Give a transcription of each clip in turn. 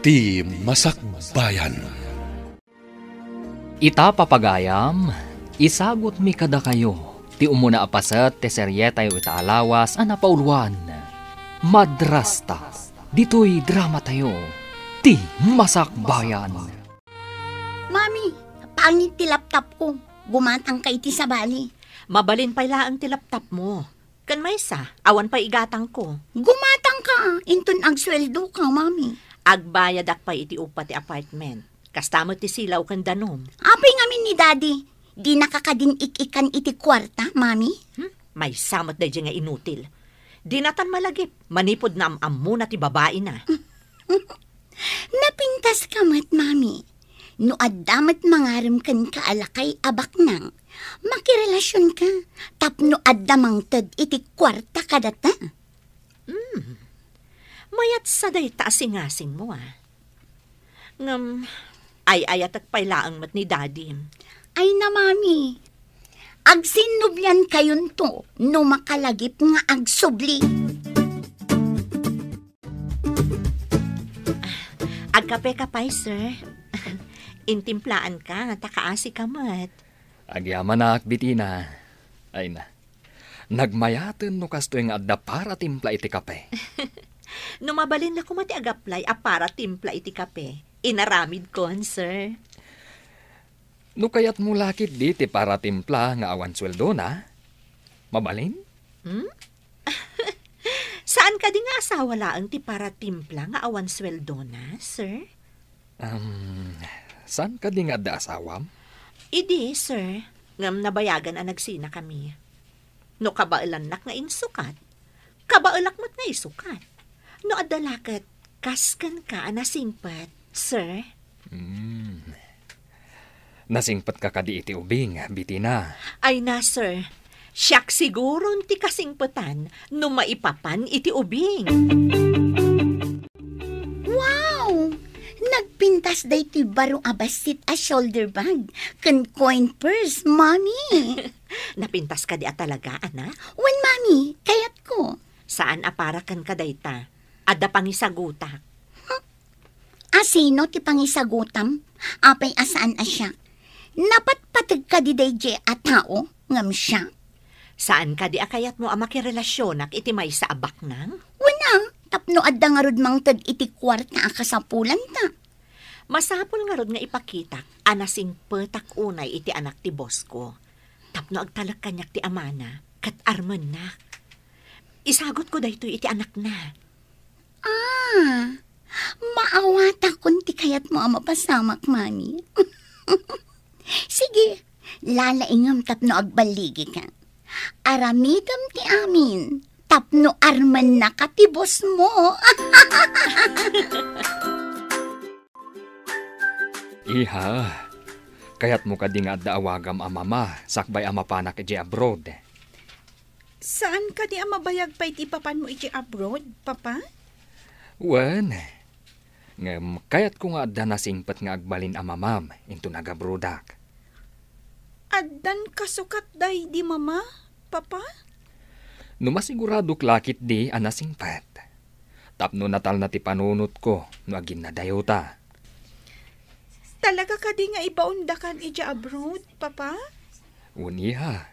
Ti Masakbayan. Ita papagayam, isagot mi kada kayo, ti umuna apasat ti seryetay ita alawas anapauluan. Madrasta, dito'y drama tayo, ti Masakbayan. Mami, pangit ti laptop ko. Gumatang kay ti sabali. Mabalin pa ilaang ti laptop mo. Kan may sa, awan pa igatang ko. Gumatang ka. Intun ag sweldo ka, mami. Agbayad ak pa iti upa ti apartment. Kastamot ti silaw kan danom. Apay ngamin ni daddy. Di nakakading ikikan iti kwarta, mami. May samot da nga inutil. Di natan malagip. Manipod na am muna ti babae na. Napintas ka mat, mami. No addamat mangaram kan kaalakay abak nang. Makirelasyon ka. Tapno addamang tad iti kwarta kadata. Mayat sa day taasingasing mo Ngam, ay-ayat at pailaang mat ni daddy. Ay na, mami. Agsinubyan kayon to no makalagip nga agsubli. Agkape ka pa'y, sir. Intimplaan ka, nga takaasi ka mat. Agyaman na akbitina. Ay na, nagmayaten no kasto yung adda para timpla iti kape. Numabalin na kumati agaplay para timpla iti kape. Inaramid ko, sir. No kayat mo lakit di ti para timpla nga awan sweldo na? Mabalin? Saan ka di nga asawa laang ti para timpla nga awan sweldo na, sir? Saan ka di nga adda asawam? Idi, sir. Ngam nabayagan ang nagsina kami. No kabaalanak nga insukat. Kabaalak mo't nga isukat. No adalakat, kaskan ka nasingpat, sir. Nasingpat ka kadi iti ubing, bitina. Ay na, sir. Siyak siguro ti kasingpatan no maipapan iti ubing. Wow! Nagpintas day ti baro abasit a shoulder bag. Kan coin purse, mami. Napintas ka di talaga, anak? Wan, mami, kayat ko. Saan aparakan ka dayta? Adda pangisagutak. Asino ti pangisagutam? Apay asaan asya? Napatpatag ka di day je a tao, ngam siya. Saan ka di akayat mo makirelasyonak iti may sa abak nang? Wana, tapno adda nga rod mang tag iti kwarta akasapulan ta. Masapul nga rod nga ipakitak, anasing petak unay iti anak ti boss ko. Tapno agtalak kanyak ti amana, kat arman na. Isagot ko dayto iti anak na. Maawata kun ti kayat mo mapasamak, mami. Sige, lalaingam tapno agbaligi ka. Aramidam ti amin, tapno arman na katibos mo. Iha, kayat mo ka di nga adda awagam amama, sakbay amapanak iti abroad. Saan ka di mabayag pa iti papan mo iti abroad, papa? Wen, ngam kayat ko nga adda nasingpat nga agbalin amamam, into nagabrodak. Addan kasukat day di mama, papa? Numasigurado klakit di anasingpat. Tapno natal na ti panunot ko, no agin na dayota. Talaga ka di nga ibaundakan iti abroad, papa? Uniha,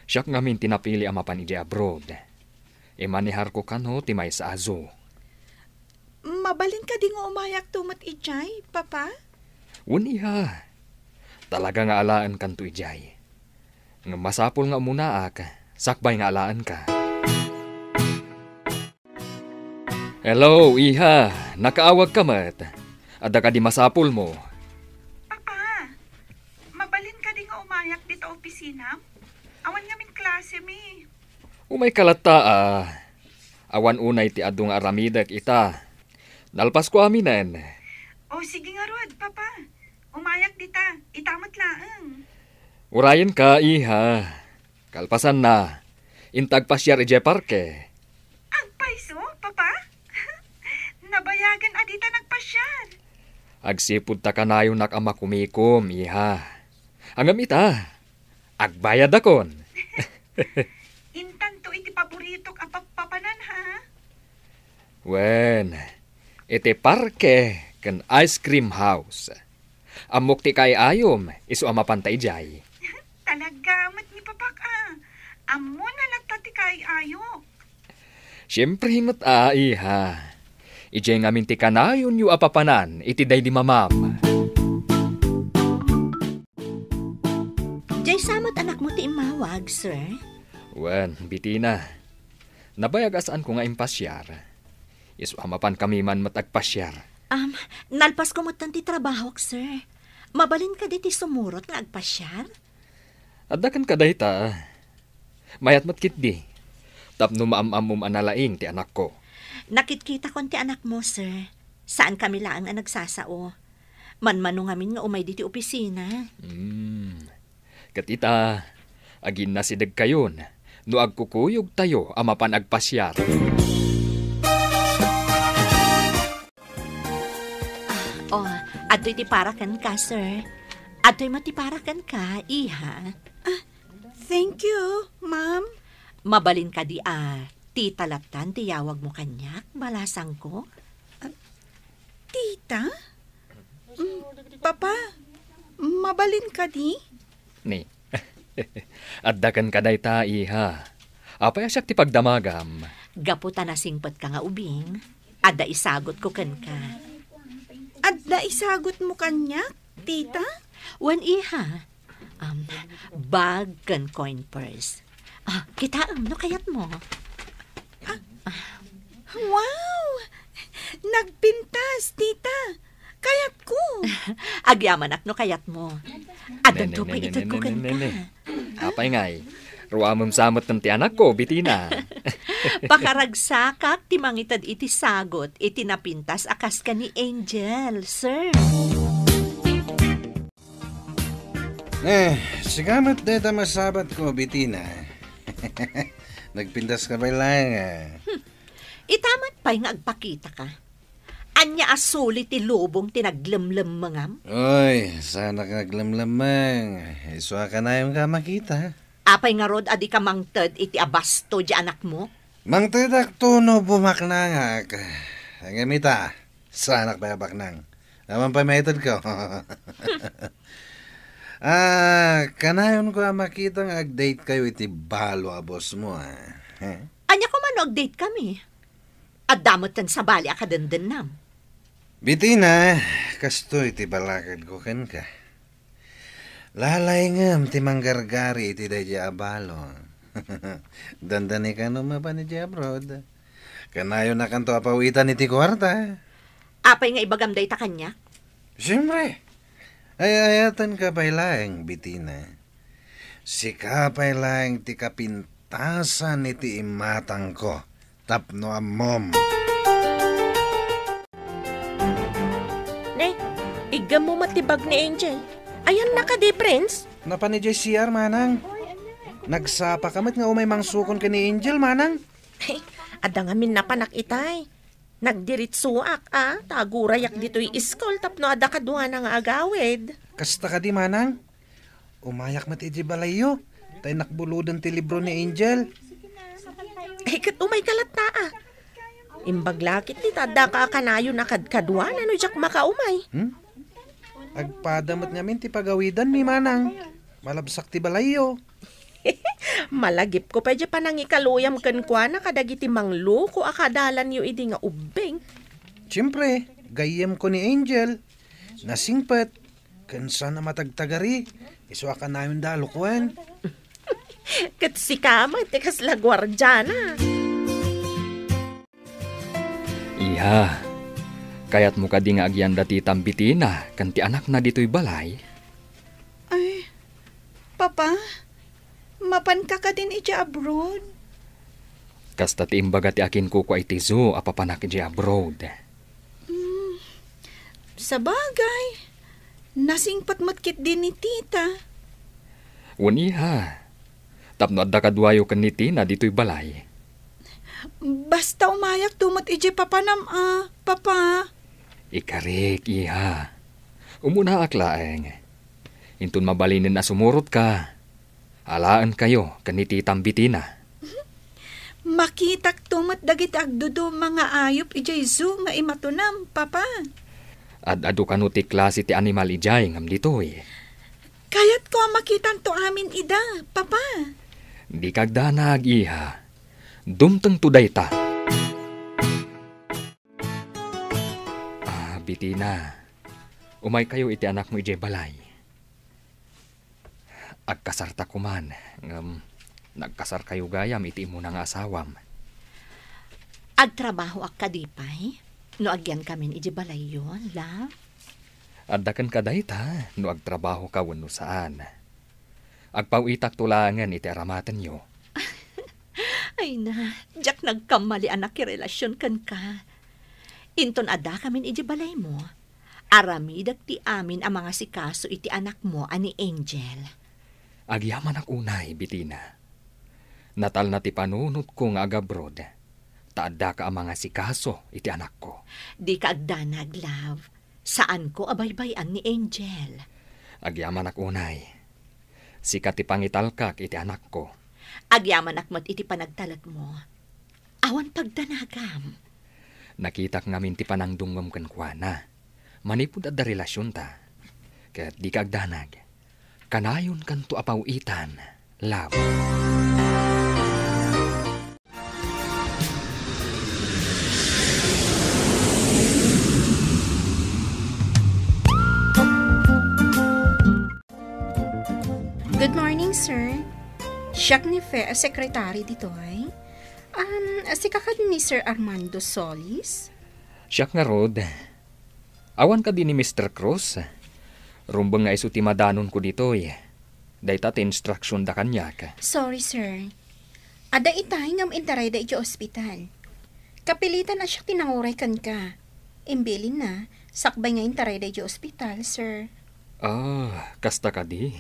siyak ngamin tinapili amapan iti abroad. Imanihar ko kano ti may sa azo. Mabalin ka di nga umayak tumat ijay, papa? Uniha, talaga nga alaan kanto ijay. Nga masapol nga muna sakbay nga alaan ka. Hello, iha. Nakaawag ka mat. Adda ka di masapol mo. Papa, mabalin ka di nga umayak dito opisina? Awan ngamin klase mi. Umay kalata awan unay ti adung aramidak ita. Nalpas ko aminan. O sige nga rod, papa. Umayak dita, itamat laang. Urayan ka, iha. Kalpasan na. Intag pasyar ije parke. Agpaiso, papa? Nabayagan adita nagpasyar. Agsipud ta kanayon nak ama kumikom, iha. Angam ita. Agbayad akon. Intan to iti paboritok apagpapanan, ha? Wen, iti parke kan ice cream house. Amok ti kay ayom, iso amapantay jay. Talagamat ni Papak Amo na lagtati kay ayo. Siyempre himot iha. Ijay ngamin ti kanayon yu apapanan, iti day di mamam. Jay samot anak mo ti imawag, sir. Wen, bitina. Nabayag asaan ko nga impasyar. Isu amapan kami man matagpasyar. Nalpas ko mo ti trabaho, sir. Mabalin ka diti sumurot nga agpasyar? Adakan ka dayta. Mayat matkit di. Tapno maamamum analaing ti anak ko. Nakitkita kon ti anak mo, sir. Saan kami laang ang nagsasao? Manmano ngamin nga umay diti opisina. Katita, agin na sidag kayon. No agkukuyog tayo amapan agpasyar. Ado'y tiparakan ka, sir. Ado'y matiparakan ka, iha. Thank you, ma'am. Mabalin ka di tita Laptan, tiyawag mo kanyak, balasang ko. Tita? Papa, mabalin ka di? Ni, addakan ka dayta, iha. Apay asyak ti pagdamagam. Gaputa na singpet ka nga ubing. Adda isagot ko kan ka. Adda isagot mo kanyak, tita? Wan iha. Bag kan coin purse. Kita no kayat mo. Wow! Nagpintas, tita. Kayat ko. Agyaman no kayat mo. Adda to pa itod ko kan ka. Apay ngay. Ruamam samot ng ti anak ko, bitina. Pakaragsakak, ti mangitad iti sagot, iti napintas akas ka ni Angel, sir. Sigamat deta masabat ko, bitina. Nagpintas ka ba lang? Itamat pa'y nga agpakita ka. Anya asuli ti lubong tinaglamlam mangam? Oy, sana ka naglamlamang. Iswa ka na yung ka makita. Apay nga rod adi ka mangted iti abasto di anak mo? Mangtedak tuno bumaknangak. Ang gamita, sanak pa baknang. Naman pa metod ko. Kanayon ko makita nga ag-date kayo iti balo a boss mo. Anya ko man ag-date kami. At damotan sa bali akadandan nam. Bitina, kasto iti balakad ko kan ka. Lalay ngam ti manggargari iti dahi abalo. Dandani ka naman pa ni abroad. Kanayo na kanto apawitan iti kwarta. Apay nga ibagam day ta kanya? Siyempre. Ayatan ka pa'y laeng, bitina. Si ka pa'y laeng ti kapintasan iti imatang ko. Tapno amom. Ne, igam mo matibag ni Angel. Ayan na ka di, Prince. Napa ni JCR, manang. Nagsapa kamat nga umay mangsukon ka ni Angel, manang. Hey, adang amin na panak itay. Nagdiritsuak, tagurayak dito'y iskol tapno ada kadwa na nga agawid. Kasta ka di, manang. Umayak mat iti balayo. Tay nakbuludan ti libro ni Angel. Ay, kat umay kalat na Imbaglakit ni tada ka kanayo na kadkadwa na no jak makaumay. Agpadamat namin ti pagawidan mi, manang. Malabsak ti balayo. Malagip ko pa dya pa nang ikaluyam kan kwa na kadagiti manglo ko akadalan yu idi nga ubing. Siyempre, gayem ko ni Angel. Nasingpet. Kansa na matagtagari. Iswa ka namin dalukuan. Kat si kama, tikas lagwardyana. Iha, kayat mo ka di nga agyan dati tambitina, kanti anak na dito'y balay. Ay, Papa, mapan ka din iti abroad. Kasta ti imbaga ti akin ko iti zoo apapanak iti abroad. Sa bagay, nasingpat matkit din ni tita. Iha, tapno adda kadwayo kan ni Tina dito'y balay. Basta umayak tumot iti papanam Papa. Ikarik, iha. Umuna aklaeng. Intun mabalinin na sumurot ka. Alaan kayo kaniti tambitina. Makitak tumot dagiti agdudo mga ayop iti zoo nga imatunam, Papa. Ad-ado ka no ti klase ti animal ijay ngam ditoy. Kayat ko ang makitan to amin ida, papa. Di kagdanag iha. Dumteng tuday ta. Bitina. Umay kayo iti anak mo ijay balay. Agkasarta ko man. Nagkasar kayo gayam iti mo nga asawam. Agtrabaho ak kadipay? No agyan kamin iji balay yun, love? Addakan ka dayta, no agtrabaho ka wano saan. Agpawitak tulangan iti aramatan nyo. Ay na, jak nagkamali anak relasyon kan ka. Inton ada kamin iji balay mo. Aramidag ti amin ang mga sikaso iti anak mo ani Angel. Agyaman ak unay, Bitina. Natal na ti panunot ko nga agabrod. Taadda ka ang mga sikaso iti anak ko. Di ka agdanag, love. Saan ko abaybayan ni Angel? Agyaman ak unay. Sikat ti pangitalkak iti anak ko. Agyaman akmat iti panagtalag mo. Awan pagdanagam. Nakitak ngamin ti panangdungom kenkwana. Manipud adda relasyon ta. Ket di ka agdanag. Kanayon kanto apawitan, love. Good morning, sir. Siya ni secretary dito ay. Si kakad ni Sir Armando Solis. Siya nga rod. Awan ka din ni Mr. Cruz. Rumbang nga iso ti madanon ko dito eh. Dayta ti instruction da kanya ka. Sorry, sir. Ada itay ngam intaray da iti ospital. Kapilitan na siya tinanguray kan ka. Imbilin na, sakbay nga intaray da iti ospital, sir. Kasta ka di.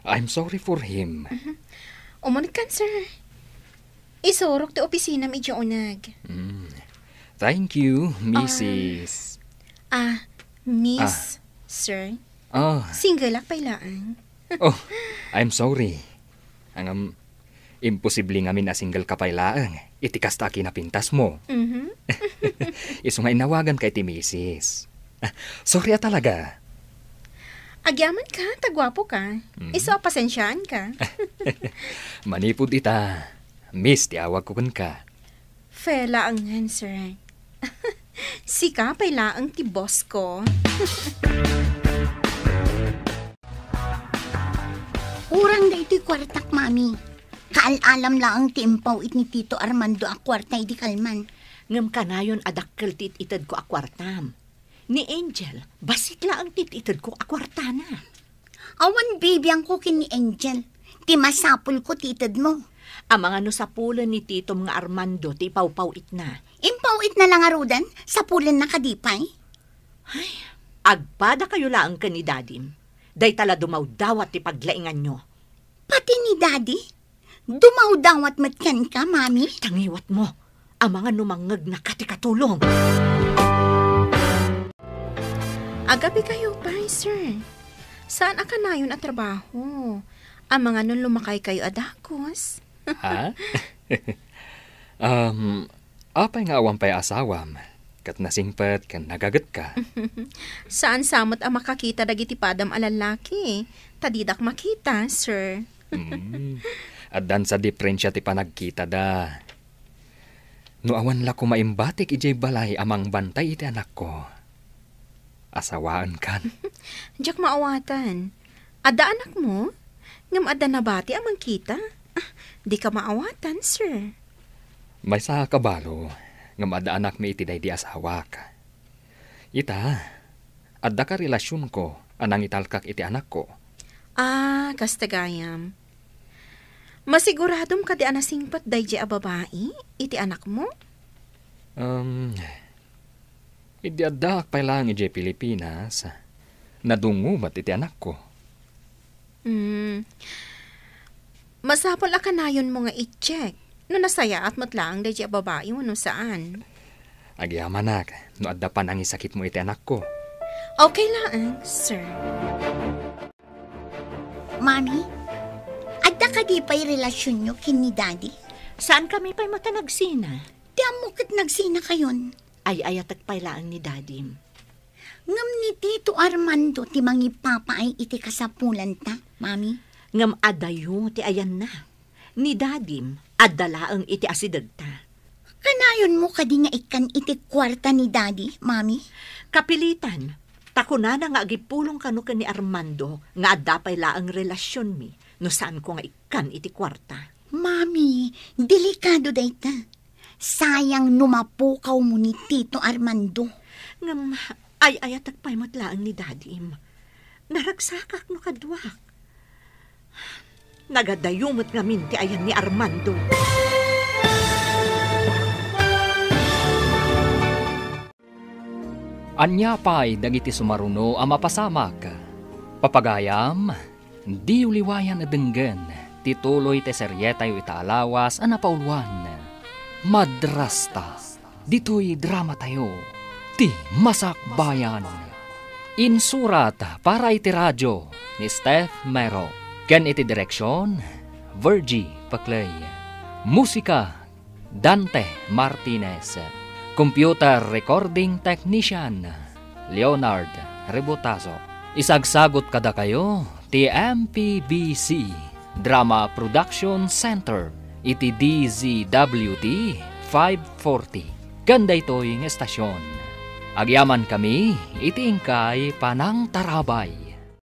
I'm sorry for him. Umunod kan, sir. Isurok ti opisina medyo unag. Thank you, Mrs. Miss, sir. Single ak pailaan. I'm sorry. Imposible nga min na single ka pailaan. Iti kasta kinapintas mo. Iso nga inawagan kay ti Mrs. Sorry talaga. Agyaman ka, tagwapo ka. Iso, pasensyaan ka. Manipod ita. Miss, tiawag ko kun ka. Fela ang hen, sir. Sika, pailaang ti boss ko. Urang da ito'y kwartak, mami. Kaalalam laang tiimpaw it ni Tito Armando a kwarta iti kalman. Ngam kanayon adakkel tit itad ko akwartam. Ni Angel, basit laang tit itad ko akwartana. Awan baby ang kukin ni Angel. Ti masapul ko titad mo. Ang mga nusapulan ni Tito mga Armando ti pawpawit na. Impawit na lang arudan, sapulan na kadipay. Ay, agpada kayo laang ka ni Dadim. Day tala dumawdawat ti paglaingan nyo. Pati ni Daddy? Dumawdawat matkan ka, mami? Tangiwat mo, ang mga numangag na katikatulong. Agabi kayo pa, sir. Saan aka na yun at trabaho? Ang mga nun lumakay kayo adakos. Ha? Apay nga awang pay asawam. Kat nasingpet kan nagagat ka. Saan samot ang makakita dagiti padam alalaki? Tadidak makita, sir. At dan sa diferensya ti panagkita da. No awan la ko maimbatik ijay balay amang bantay iti anak ko. Asawaan kan. Diyak maawatan. Ada anak mo? Ngam ada nabati amang kita? Di ka maawatan, sir. May sa kabalo. Ngam ada anak mi iti day di asawa ka. Ita, adda ka relasyon ko anang italkak iti anak ko. Kastagayam. Masiguradom ka di anasingpat day di a babae iti anak mo? Idi adda akpay lang iti Pilipinas. Nadungumat iti anak ko. Masapol akanayon mo nga i-check. No nasaya at matlaang day di a babae mo no saan. Agyamanak, no adda pa nang isakit mo iti anak ko. Okay lang, sir. Mami, adda ka di pa'y relasyon nyo kin ni Daddy? Saan kami pa'y matanagsina? Di amukit nagsina kayon. Ay ayatag pa'y laang ni Dadim. Ngam ni Tito Armando ti mangipapa ay iti kasapulan ta, mami. Ngam adayo ti ayan na. Ni dadim, adala ang iti asideg ta. Kanayon mo kadi nga ikan iti kwarta ni daddy, mami. Kapilitan, takuna na nga agipulong kano ka ni Armando nga adapay laang relasyon mi no saan ko nga ikan iti kwarta. Mami, delikado dayta. Sayang numapukaw mo ni Tito Armando. Ngam ay tagpay matlaang ni dadim. Naragsakak no kadwak. Nagadayumot ngamin ti ayan ni Armando. Anya pa'y dagiti sumaruno ang mapasamak. Papagayam, di uliwayan adenggen, tituloy te seryetay itaalawas ang napauluan. Madrasta, dito'y drama tayo, ti Masakbayan. Insurat para iti radyo ni Steph Mero. Ken iti direksyon, Virgie Paclay. Musika, Dante Martinez. Computer Recording Technician, Leonard Rebotazo. Isagsagot kada kayo, ti MPBC Drama Production Center, iti DZWT 540. Ganda ito'y estasyon. Agyaman kami, iti ingkay Panang Tarabay.